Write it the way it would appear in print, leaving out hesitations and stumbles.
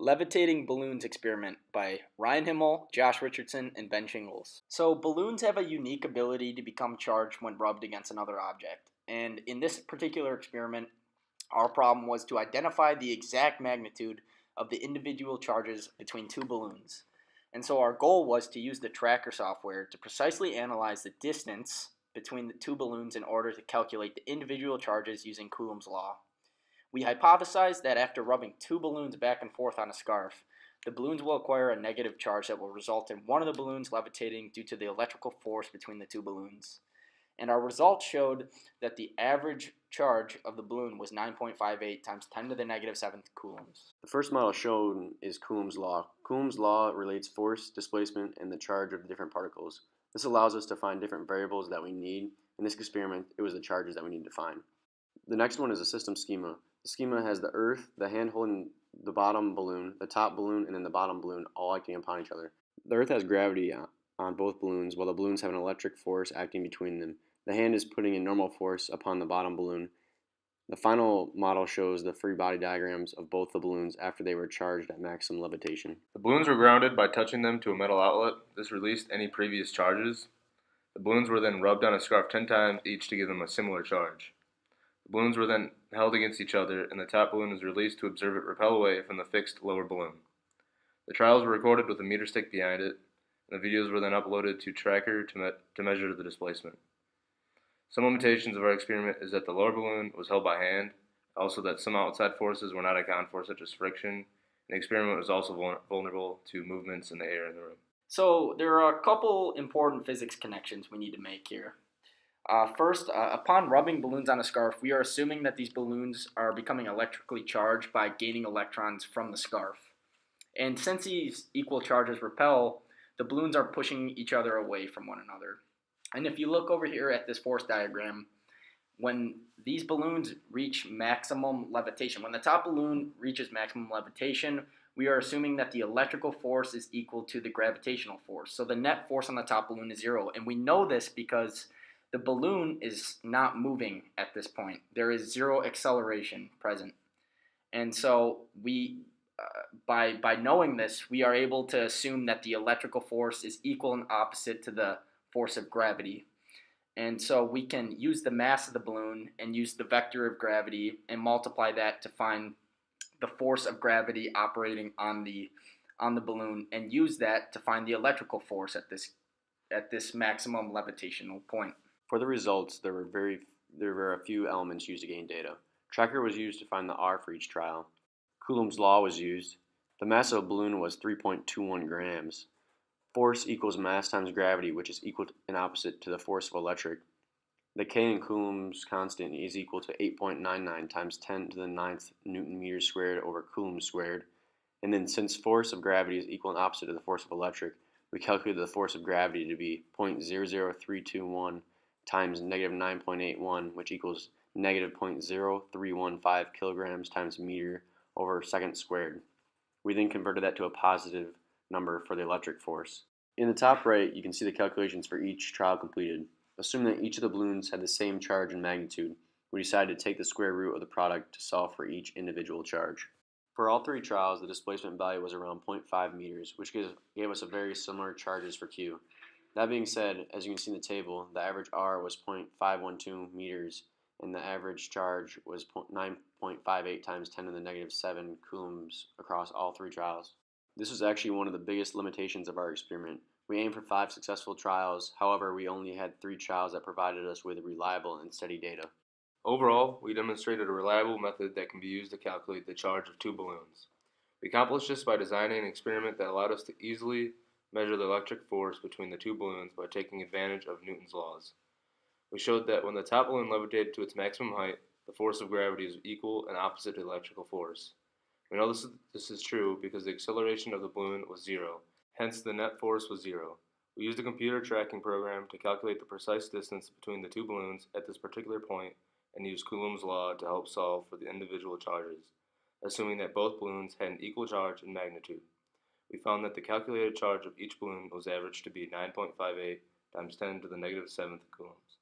Levitating Balloons Experiment by Ryan Himmel, Josh Richardson, and Ben Shingles. So, balloons have a unique ability to become charged when rubbed against another object. And in this particular experiment, our problem was to identify the exact magnitude of the individual charges between two balloons. And so, our goal was to use the tracker software to precisely analyze the distance between the two balloons in order to calculate the individual charges using Coulomb's law. We hypothesized that after rubbing two balloons back and forth on a scarf, the balloons will acquire a negative charge that will result in one of the balloons levitating due to the electrical force between the two balloons. And our results showed that the average charge of the balloon was 9.58 times 10 to the negative 7th coulombs. The first model shown is Coulomb's law. Coulomb's law relates force, displacement, and the charge of the different particles. This allows us to find different variables that we need. In this experiment, it was the charges that we need to find. The next one is a system schema. The schema has the earth, the hand holding the bottom balloon, the top balloon, and then the bottom balloon all acting upon each other. The earth has gravity on both balloons, while the balloons have an electric force acting between them. The hand is putting a normal force upon the bottom balloon. The final model shows the free body diagrams of both the balloons after they were charged at maximum levitation. The balloons were grounded by touching them to a metal outlet. This released any previous charges. The balloons were then rubbed on a scarf 10 times each to give them a similar charge. The balloons were then held against each other, and the top balloon was released to observe it repel away from the fixed lower balloon. The trials were recorded with a meter stick behind it, and the videos were then uploaded to Tracker to measure the displacement. Some limitations of our experiment is that the lower balloon was held by hand, also that some outside forces were not accounted for, such as friction, and the experiment was also vulnerable to movements in the air in the room. So there are a couple important physics connections we need to make here. First, upon rubbing balloons on a scarf, we are assuming that these balloons are becoming electrically charged by gaining electrons from the scarf. And since these equal charges repel, the balloons are pushing each other away from one another. And if you look over here at this force diagram, when these balloons reach maximum levitation, when the top balloon reaches maximum levitation, we are assuming that the electrical force is equal to the gravitational force. So the net force on the top balloon is zero. And we know this because the balloon is not moving at this point. There is zero acceleration present. And so by knowing this, we are able to assume that the electrical force is equal and opposite to the force of gravity. And so we can use the mass of the balloon and use the vector of gravity and multiply that to find the force of gravity operating on the balloon, and use that to find the electrical force at this maximum levitational point. For the results, there were a few elements used to gain data. Tracker was used to find the R for each trial. Coulomb's law was used. The mass of a balloon was 3.21 grams. Force equals mass times gravity, which is equal and opposite to the force of electric. The K in Coulomb's constant is equal to 8.99 times 10 to the 9th Newton meters squared over Coulomb squared. And then since force of gravity is equal and opposite to the force of electric, we calculated the force of gravity to be 0.00321 times negative 9.81, which equals negative 0.0315 kilograms times meter over second squared. We then converted that to a positive number for the electric force. In the top right, you can see the calculations for each trial completed. Assuming that each of the balloons had the same charge and magnitude, we decided to take the square root of the product to solve for each individual charge. For all three trials, the displacement value was around 0.5 meters, which gave us a very similar charges for Q. That being said, as you can see in the table, the average R was 0.512 meters, and the average charge was 9.58 times 10 to the negative 7 coulombs across all three trials. This was actually one of the biggest limitations of our experiment. We aimed for 5 successful trials, however, we only had 3 trials that provided us with reliable and steady data. Overall, we demonstrated a reliable method that can be used to calculate the charge of two balloons. We accomplished this by designing an experiment that allowed us to easily measure the electric force between the two balloons by taking advantage of Newton's laws. We showed that when the top balloon levitated to its maximum height, the force of gravity is equal and opposite to the electrical force. We know this is true because the acceleration of the balloon was zero, hence the net force was zero. We used a computer tracking program to calculate the precise distance between the two balloons at this particular point and used Coulomb's law to help solve for the individual charges, assuming that both balloons had an equal charge and magnitude. We found that the calculated charge of each balloon was averaged to be 9.58 times 10 to the negative 7th coulombs.